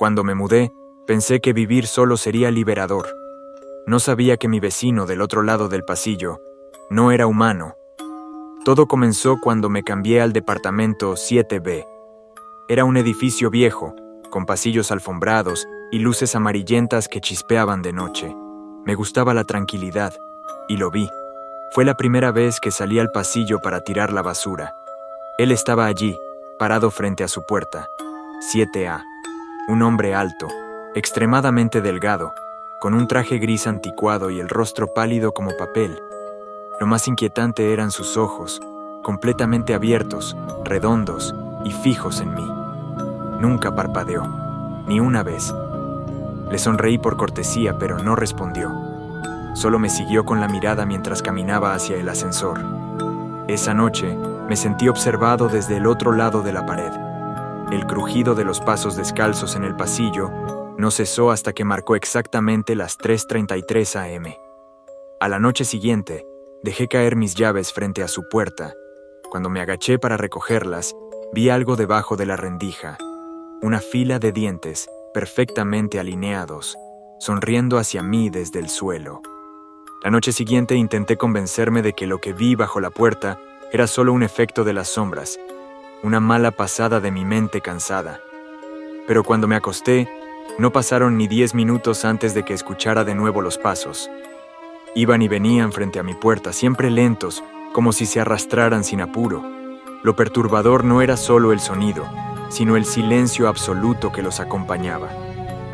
Cuando me mudé, pensé que vivir solo sería liberador. No sabía que mi vecino del otro lado del pasillo no era humano. Todo comenzó cuando me cambié al departamento 7B. Era un edificio viejo, con pasillos alfombrados y luces amarillentas que chispeaban de noche. Me gustaba la tranquilidad, y lo vi. Fue la primera vez que salí al pasillo para tirar la basura. Él estaba allí, parado frente a su puerta. 7A. Un hombre alto, extremadamente delgado, con un traje gris anticuado y el rostro pálido como papel. Lo más inquietante eran sus ojos, completamente abiertos, redondos y fijos en mí. Nunca parpadeó, ni una vez. Le sonreí por cortesía, pero no respondió. Solo me siguió con la mirada mientras caminaba hacia el ascensor. Esa noche, me sentí observado desde el otro lado de la pared. El crujido de los pasos descalzos en el pasillo no cesó hasta que marcó exactamente las 3:33 a.m. A la noche siguiente, dejé caer mis llaves frente a su puerta. Cuando me agaché para recogerlas, vi algo debajo de la rendija. Una fila de dientes, perfectamente alineados, sonriendo hacia mí desde el suelo. La noche siguiente intenté convencerme de que lo que vi bajo la puerta era solo un efecto de las sombras, una mala pasada de mi mente cansada. Pero cuando me acosté, no pasaron ni 10 minutos antes de que escuchara de nuevo los pasos. Iban y venían frente a mi puerta, siempre lentos, como si se arrastraran sin apuro. Lo perturbador no era solo el sonido, sino el silencio absoluto que los acompañaba.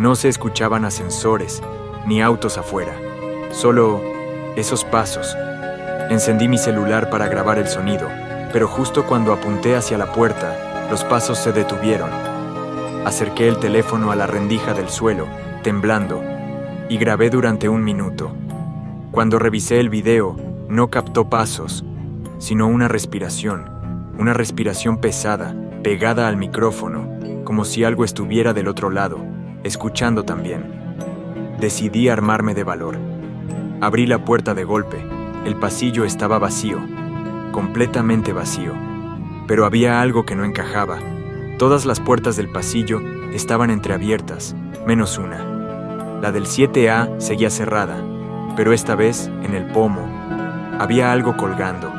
No se escuchaban ascensores, ni autos afuera, solo esos pasos. Encendí mi celular para grabar el sonido, pero justo cuando apunté hacia la puerta, los pasos se detuvieron. Acerqué el teléfono a la rendija del suelo, temblando, y grabé durante 1 minuto. Cuando revisé el video, no captó pasos, sino una respiración pesada, pegada al micrófono, como si algo estuviera del otro lado, escuchando también. Decidí armarme de valor. Abrí la puerta de golpe. El pasillo estaba vacío, completamente vacío. Pero había algo que no encajaba. Todas las puertas del pasillo estaban entreabiertas, menos una. La del 7A seguía cerrada, pero esta vez, en el pomo, había algo colgando.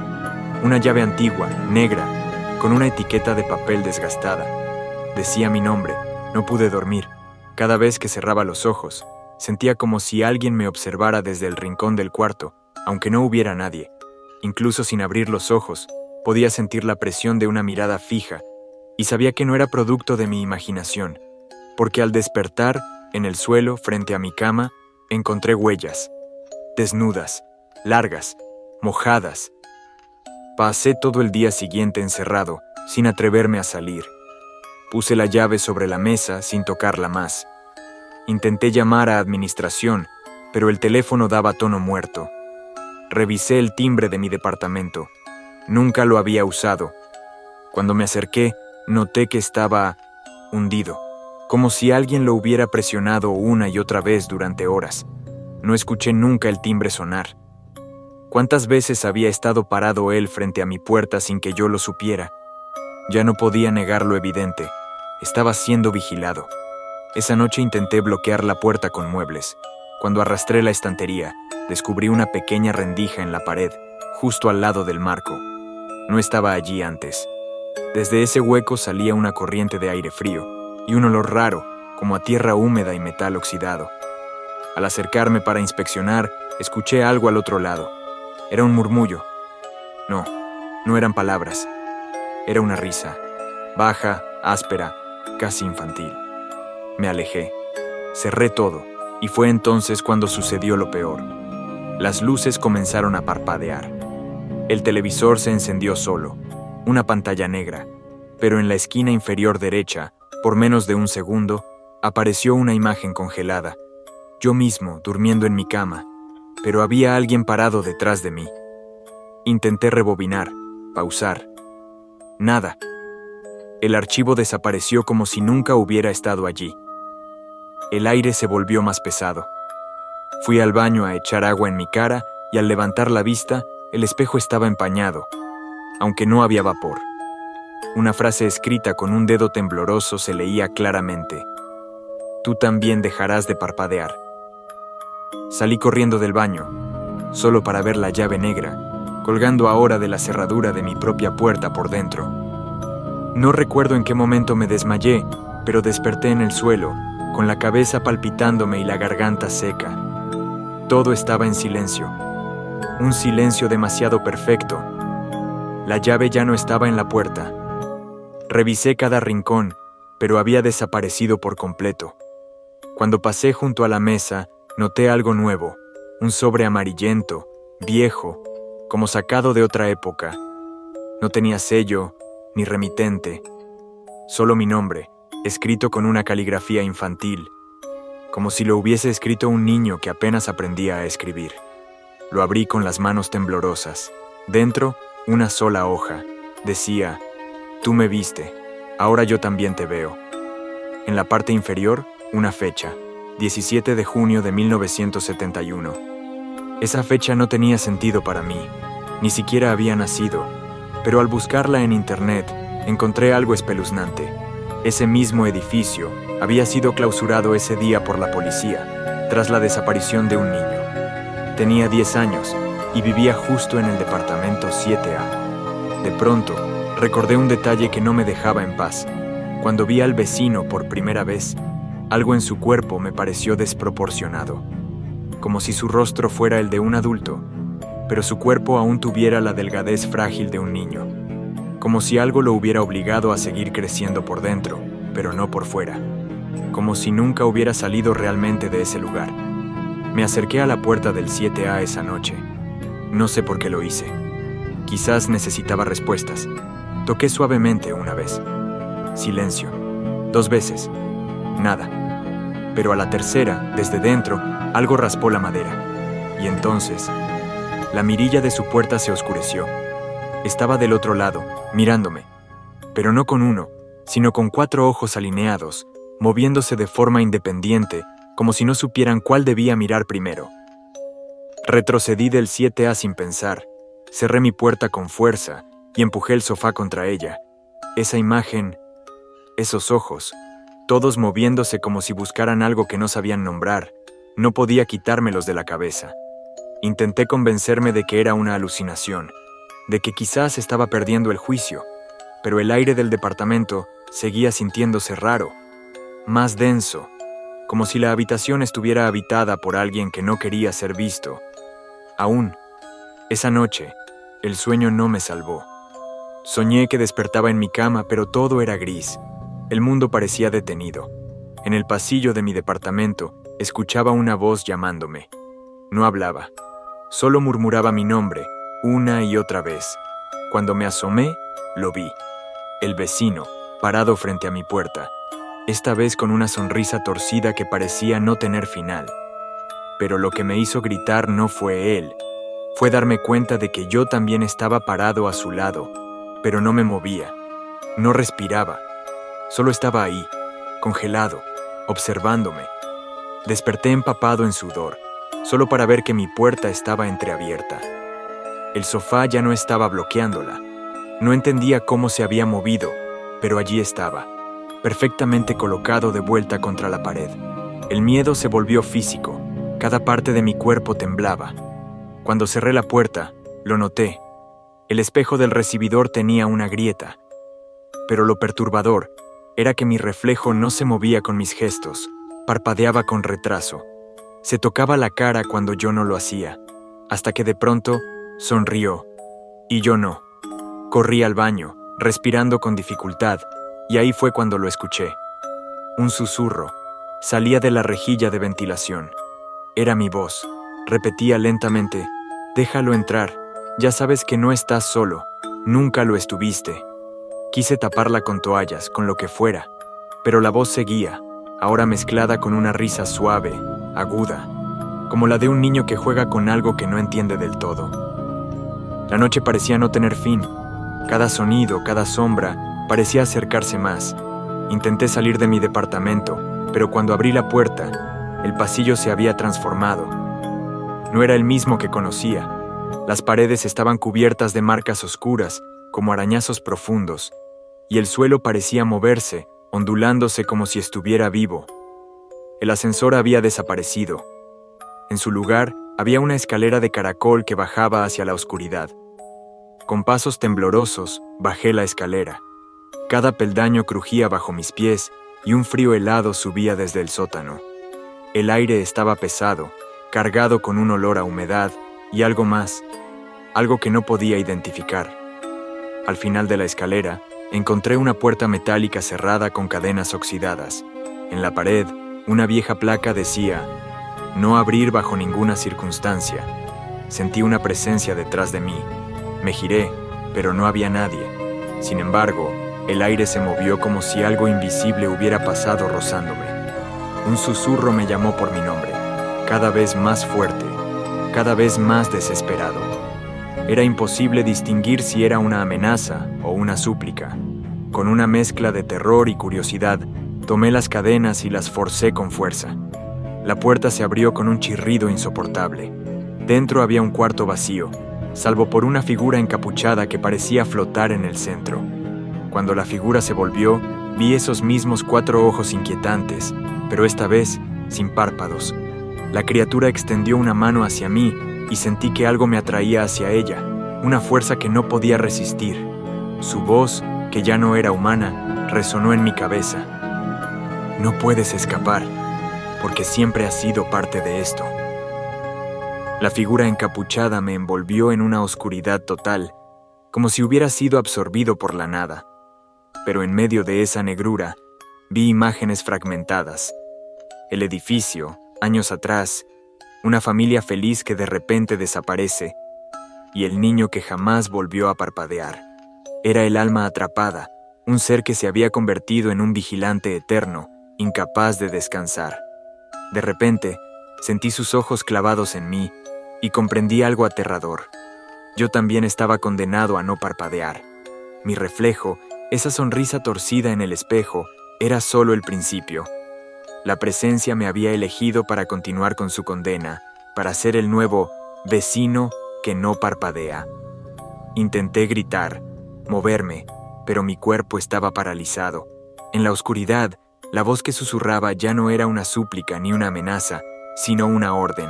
Una llave antigua, negra, con una etiqueta de papel desgastada. Decía mi nombre. No pude dormir. Cada vez que cerraba los ojos, sentía como si alguien me observara desde el rincón del cuarto, aunque no hubiera nadie. Incluso sin abrir los ojos, podía sentir la presión de una mirada fija, y sabía que no era producto de mi imaginación, porque al despertar, en el suelo, frente a mi cama, encontré huellas, desnudas, largas, mojadas. Pasé todo el día siguiente encerrado, sin atreverme a salir. Puse la llave sobre la mesa sin tocarla más. Intenté llamar a administración, pero el teléfono daba tono muerto. Revisé el timbre de mi departamento. Nunca lo había usado. Cuando me acerqué, noté que estaba hundido, como si alguien lo hubiera presionado una y otra vez durante horas. No escuché nunca el timbre sonar. ¿Cuántas veces había estado parado él frente a mi puerta sin que yo lo supiera? Ya no podía negar lo evidente. Estaba siendo vigilado. Esa noche intenté bloquear la puerta con muebles. Cuando arrastré la estantería, descubrí una pequeña rendija en la pared, justo al lado del marco. No estaba allí antes. Desde ese hueco salía una corriente de aire frío y un olor raro, como a tierra húmeda y metal oxidado. Al acercarme para inspeccionar, escuché algo al otro lado. Era un murmullo. No eran palabras. Era una risa, baja, áspera, casi infantil. Me alejé. Cerré todo, y fue entonces cuando sucedió lo peor. Las luces comenzaron a parpadear. El televisor se encendió solo, una pantalla negra, pero en la esquina inferior derecha, por menos de 1 segundo, apareció una imagen congelada. Yo mismo, durmiendo en mi cama, pero había alguien parado detrás de mí. Intenté rebobinar, pausar. Nada. El archivo desapareció como si nunca hubiera estado allí. El aire se volvió más pesado. Fui al baño a echar agua en mi cara y al levantar la vista, el espejo estaba empañado, aunque no había vapor. Una frase escrita con un dedo tembloroso se leía claramente. tú también dejarás de parpadear. Salí corriendo del baño, solo para ver la llave negra, colgando ahora de la cerradura de mi propia puerta por dentro. No recuerdo en qué momento me desmayé, pero desperté en el suelo, con la cabeza palpitándome y la garganta seca. Todo estaba en silencio, un silencio demasiado perfecto. La llave ya no estaba en la puerta. Revisé cada rincón, pero había desaparecido por completo. Cuando pasé junto a la mesa, noté algo nuevo, un sobre amarillento, viejo, como sacado de otra época. No tenía sello, ni remitente, solo mi nombre, escrito con una caligrafía infantil, como si lo hubiese escrito un niño que apenas aprendía a escribir. Lo abrí con las manos temblorosas. Dentro, una sola hoja. Decía: «Tú me viste, ahora yo también te veo». En la parte inferior, una fecha, 17 de junio de 1971. Esa fecha no tenía sentido para mí, ni siquiera había nacido, pero al buscarla en internet, encontré algo espeluznante. Ese mismo edificio había sido clausurado ese día por la policía, tras la desaparición de un niño. Tenía 10 años y vivía justo en el departamento 7A. De pronto, recordé un detalle que no me dejaba en paz. Cuando vi al vecino por primera vez, algo en su cuerpo me pareció desproporcionado, como si su rostro fuera el de un adulto, pero su cuerpo aún tuviera la delgadez frágil de un niño, como si algo lo hubiera obligado a seguir creciendo por dentro, pero no por fuera, como si nunca hubiera salido realmente de ese lugar. Me acerqué a la puerta del 7A esa noche. No sé por qué lo hice. Quizás necesitaba respuestas. Toqué suavemente una vez. Silencio. 2 veces. Nada. Pero a la tercera, desde dentro, algo raspó la madera. Y entonces, la mirilla de su puerta se oscureció. Estaba del otro lado, mirándome. Pero no con uno, sino con 4 ojos alineados, moviéndose de forma independiente, como si no supieran cuál debía mirar primero. Retrocedí del 7A sin pensar. Cerré mi puerta con fuerza y empujé el sofá contra ella. Esa imagen, esos ojos, todos moviéndose como si buscaran algo que no sabían nombrar, no podía quitármelos de la cabeza. Intenté convencerme de que era una alucinación, de que quizás estaba perdiendo el juicio, pero el aire del departamento seguía sintiéndose raro, más denso, como si la habitación estuviera habitada por alguien que no quería ser visto. Aún, esa noche, el sueño no me salvó. Soñé que despertaba en mi cama, pero todo era gris. El mundo parecía detenido. En el pasillo de mi departamento, escuchaba una voz llamándome. No hablaba, solo murmuraba mi nombre, una y otra vez. Cuando me asomé, lo vi. El vecino, parado frente a mi puerta, esta vez con una sonrisa torcida que parecía no tener final. Pero lo que me hizo gritar no fue él. Fue darme cuenta de que yo también estaba parado a su lado, pero no me movía, no respiraba. Solo estaba ahí, congelado, observándome. Desperté empapado en sudor, solo para ver que mi puerta estaba entreabierta. El sofá ya no estaba bloqueándola. No entendía cómo se había movido, pero allí estaba, perfectamente colocado de vuelta contra la pared. El miedo se volvió físico, cada parte de mi cuerpo temblaba. Cuando cerré la puerta, lo noté. El espejo del recibidor tenía una grieta, pero lo perturbador era que mi reflejo no se movía con mis gestos, parpadeaba con retraso. Se tocaba la cara cuando yo no lo hacía, hasta que de pronto sonrió, y yo no. Corrí al baño, respirando con dificultad, y ahí fue cuando lo escuché. Un susurro salía de la rejilla de ventilación. Era mi voz. Repetía lentamente: «Déjalo entrar, ya sabes que no estás solo, nunca lo estuviste». Quise taparla con toallas, con lo que fuera, pero la voz seguía, ahora mezclada con una risa suave, aguda, como la de un niño que juega con algo que no entiende del todo. La noche parecía no tener fin. Cada sonido, cada sombra, parecía acercarse más. Intenté salir de mi departamento, pero cuando abrí la puerta, el pasillo se había transformado. No era el mismo que conocía. Las paredes estaban cubiertas de marcas oscuras, como arañazos profundos, y el suelo parecía moverse, ondulándose como si estuviera vivo. El ascensor había desaparecido. En su lugar, había una escalera de caracol que bajaba hacia la oscuridad. Con pasos temblorosos, bajé la escalera. Cada peldaño crujía bajo mis pies y un frío helado subía desde el sótano. El aire estaba pesado, cargado con un olor a humedad y algo más, algo que no podía identificar. Al final de la escalera, encontré una puerta metálica cerrada con cadenas oxidadas. En la pared, una vieja placa decía: "No abrir bajo ninguna circunstancia". Sentí una presencia detrás de mí. Me giré, pero no había nadie. Sin embargo, el aire se movió como si algo invisible hubiera pasado rozándome. Un susurro me llamó por mi nombre, cada vez más fuerte, cada vez más desesperado. Era imposible distinguir si era una amenaza o una súplica. Con una mezcla de terror y curiosidad, tomé las cadenas y las forcé con fuerza. La puerta se abrió con un chirrido insoportable. Dentro había un cuarto vacío, salvo por una figura encapuchada que parecía flotar en el centro. Cuando la figura se volvió, vi esos mismos 4 ojos inquietantes, pero esta vez sin párpados. La criatura extendió una mano hacia mí y sentí que algo me atraía hacia ella, una fuerza que no podía resistir. Su voz, que ya no era humana, resonó en mi cabeza. No puedes escapar, porque siempre has sido parte de esto. La figura encapuchada me envolvió en una oscuridad total, como si hubiera sido absorbido por la nada. Pero en medio de esa negrura, vi imágenes fragmentadas. El edificio, años atrás, una familia feliz que de repente desaparece, y el niño que jamás volvió a parpadear. Era el alma atrapada, un ser que se había convertido en un vigilante eterno, incapaz de descansar. De repente, sentí sus ojos clavados en mí y comprendí algo aterrador. Yo también estaba condenado a no parpadear. Mi reflejo, esa sonrisa torcida en el espejo, era solo el principio. La presencia me había elegido para continuar con su condena, para ser el nuevo vecino que no parpadea. Intenté gritar, moverme, pero mi cuerpo estaba paralizado. En la oscuridad, la voz que susurraba ya no era una súplica ni una amenaza, sino una orden.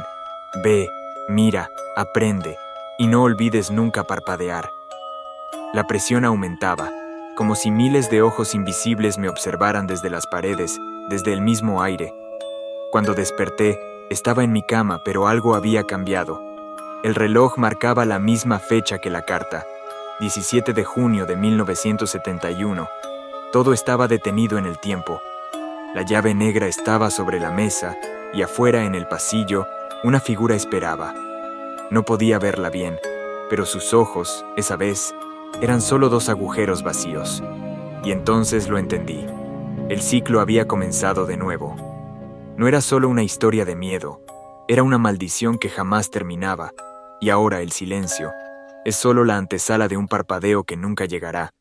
Ve, mira, aprende, y no olvides nunca parpadear. La presión aumentaba, como si miles de ojos invisibles me observaran desde las paredes, desde el mismo aire. Cuando desperté, estaba en mi cama, pero algo había cambiado. El reloj marcaba la misma fecha que la carta, 17 de junio de 1971. Todo estaba detenido en el tiempo. La llave negra estaba sobre la mesa y afuera en el pasillo, una figura esperaba. No podía verla bien, pero sus ojos, esa vez, eran solo 2 agujeros vacíos. Y entonces lo entendí. El ciclo había comenzado de nuevo. No era solo una historia de miedo, era una maldición que jamás terminaba, y ahora el silencio es solo la antesala de un parpadeo que nunca llegará.